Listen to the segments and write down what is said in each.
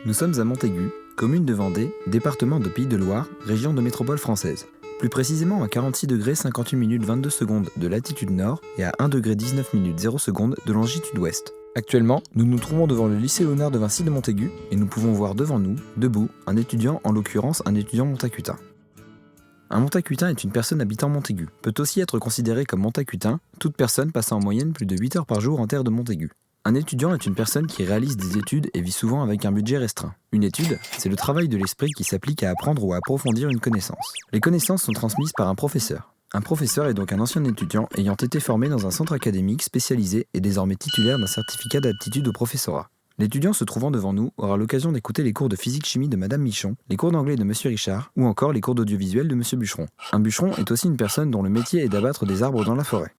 Nous sommes à Montaigu, commune de Vendée, département de Pays de Loire, région de métropole française. Plus précisément à 46 degrés 58 minutes 22 secondes de latitude nord et à 1 degré 19 minutes 0 secondes de longitude ouest. Actuellement, nous nous trouvons devant le lycée Léonard de Vinci de Montaigu et nous pouvons voir devant nous, debout, un étudiant, en l'occurrence un étudiant montacutain. Un montacutain est une personne habitant Montaigu. Peut aussi être considéré comme montacutain toute personne passant en moyenne plus de 8 heures par jour en terre de Montaigu. Un étudiant est une personne qui réalise des études et vit souvent avec un budget restreint. Une étude, c'est le travail de l'esprit qui s'applique à apprendre ou à approfondir une connaissance. Les connaissances sont transmises par un professeur. Un professeur est donc un ancien étudiant ayant été formé dans un centre académique spécialisé et désormais titulaire d'un certificat d'aptitude au professorat. L'étudiant se trouvant devant nous aura l'occasion d'écouter les cours de physique-chimie de Madame Michon, les cours d'anglais de Monsieur Richard ou encore les cours d'audiovisuel de Monsieur Bûcheron. Un bûcheron est aussi une personne dont le métier est d'abattre des arbres dans la forêt.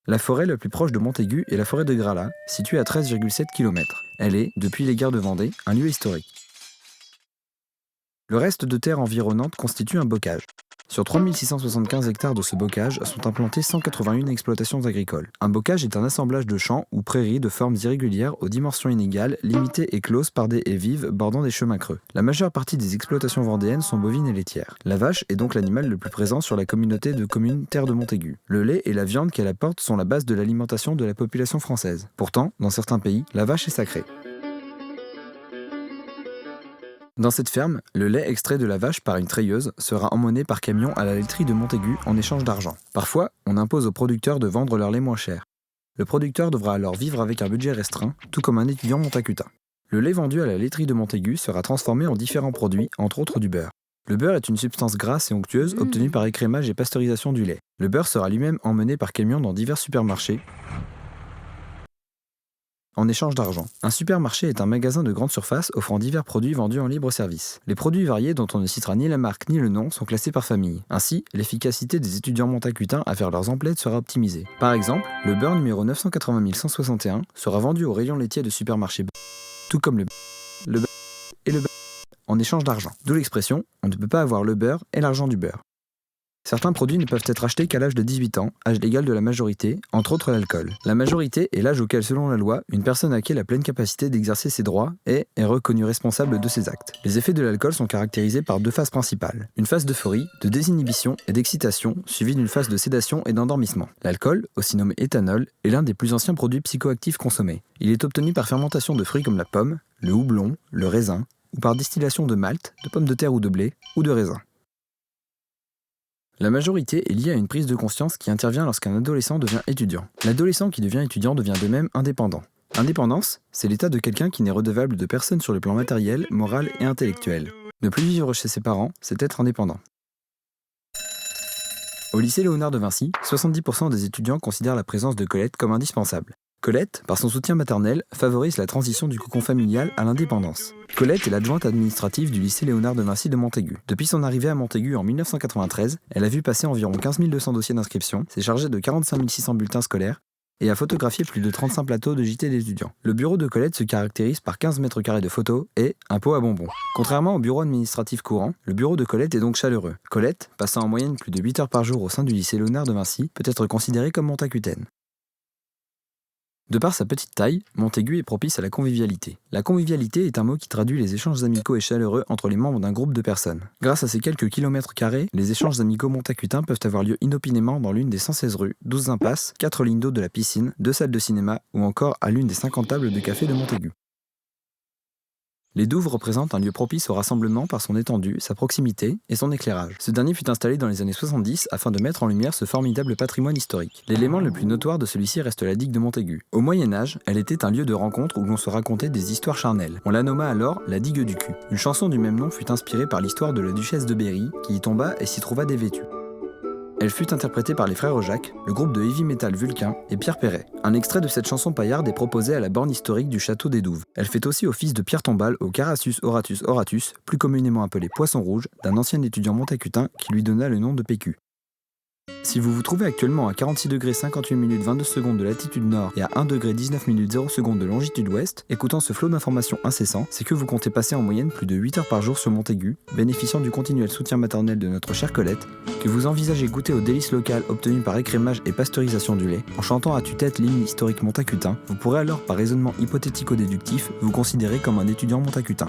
La forêt la plus proche de Montaigu est la forêt de Gralat, située à 13,7 km. Elle est, depuis les guerres de Vendée, un lieu historique. Le reste de terre environnante constitue un bocage. Sur 3675 hectares de ce bocage sont implantées 181 exploitations agricoles. Un bocage est un assemblage de champs ou prairies de formes irrégulières aux dimensions inégales, limitées et closes par des haies vives bordant des chemins creux. La majeure partie des exploitations vendéennes sont bovines et laitières. La vache est donc l'animal le plus présent sur la communauté de communes Terre de Montaigu. Le lait et la viande qu'elle apporte sont la base de l'alimentation de la population française. Pourtant, dans certains pays, la vache est sacrée. Dans cette ferme, le lait extrait de la vache par une treilleuse sera emmené par camion à la laiterie de Montaigu en échange d'argent. Parfois, on impose aux producteurs de vendre leur lait moins cher. Le producteur devra alors vivre avec un budget restreint, tout comme un étudiant montacutain. Le lait vendu à la laiterie de Montaigu sera transformé en différents produits, entre autres du beurre. Le beurre est une substance grasse et onctueuse obtenue par écrémage et pasteurisation du lait. Le beurre sera lui-même emmené par camion dans divers supermarchés, en échange d'argent. Un supermarché est un magasin de grande surface offrant divers produits vendus en libre service. Les produits variés dont on ne citera ni la marque ni le nom sont classés par famille. Ainsi, l'efficacité des étudiants montacutains à faire leurs emplettes sera optimisée. Par exemple, le beurre numéro 980 161 sera vendu au rayon laitier de supermarché tout comme le beurre et le beurre en échange d'argent. D'où l'expression « on ne peut pas avoir le beurre et l'argent du beurre ». Certains produits ne peuvent être achetés qu'à l'âge de 18 ans, âge légal de la majorité, entre autres l'alcool. La majorité est l'âge auquel, selon la loi, une personne acquiert la pleine capacité d'exercer ses droits et est reconnue responsable de ses actes. Les effets de l'alcool sont caractérisés par deux phases principales. Une phase d'euphorie, de désinhibition et d'excitation, suivie d'une phase de sédation et d'endormissement. L'alcool, aussi nommé éthanol, est l'un des plus anciens produits psychoactifs consommés. Il est obtenu par fermentation de fruits comme la pomme, le houblon, le raisin, ou par distillation de malt, de pommes de terre ou de blé, ou de raisin. La majorité est liée à une prise de conscience qui intervient lorsqu'un adolescent devient étudiant. L'adolescent qui devient étudiant devient de même indépendant. Indépendance, c'est l'état de quelqu'un qui n'est redevable de personne sur le plan matériel, moral et intellectuel. Ne plus vivre chez ses parents, c'est être indépendant. Au lycée Léonard de Vinci, 70% des étudiants considèrent la présence de Colette comme indispensable. Colette, par son soutien maternel, favorise la transition du cocon familial à l'indépendance. Colette est l'adjointe administrative du lycée Léonard de Vinci de Montaigu. Depuis son arrivée à Montaigu en 1993, elle a vu passer environ 15 200 dossiers d'inscription, s'est chargée de 45 600 bulletins scolaires et a photographié plus de 35 plateaux de JT d'étudiants. Le bureau de Colette se caractérise par 15 mètres carrés de photos et un pot à bonbons. Contrairement au bureau administratif courant, le bureau de Colette est donc chaleureux. Colette, passant en moyenne plus de 8 heures par jour au sein du lycée Léonard de Vinci, peut être considérée comme montacutaine. De par sa petite taille, Montaigu est propice à la convivialité. La convivialité est un mot qui traduit les échanges amicaux et chaleureux entre les membres d'un groupe de personnes. Grâce à ces quelques kilomètres carrés, les échanges amicaux montacutains peuvent avoir lieu inopinément dans l'une des 116 rues, 12 impasses, 4 lignes d'eau de la piscine, 2 salles de cinéma ou encore à l'une des 50 tables de café de Montaigu. Les douves représentent un lieu propice au rassemblement par son étendue, sa proximité et son éclairage. Ce dernier fut installé dans les années 70 afin de mettre en lumière ce formidable patrimoine historique. L'élément le plus notoire de celui-ci reste la digue de Montaigu. Au Moyen-Âge, elle était un lieu de rencontre où l'on se racontait des histoires charnelles. On la nomma alors la digue du cul. Une chanson du même nom fut inspirée par l'histoire de la duchesse de Berry qui y tomba et s'y trouva dévêtue. Elle fut interprétée par les frères Jacques, le groupe de heavy metal Vulcain et Pierre Perret. Un extrait de cette chanson paillarde est proposé à la borne historique du château des Douves. Elle fait aussi office de pierre tombale au Carassus Horatus Horatus, plus communément appelé Poisson Rouge, d'un ancien étudiant montacutain qui lui donna le nom de PQ. Si vous vous trouvez actuellement à 46 degrés 58 minutes 22 secondes de latitude nord et à 1 degré 19 minutes 0 secondes de longitude ouest, écoutant ce flot d'informations incessant, c'est que vous comptez passer en moyenne plus de 8 heures par jour sur Montaigu, bénéficiant du continuel soutien maternel de notre chère Colette, que vous envisagez goûter aux délices locales obtenues par écrémage et pasteurisation du lait, en chantant à tue-tête l'hymne historique montacutain, vous pourrez alors, par raisonnement hypothético-déductif, vous considérer comme un étudiant montacutain.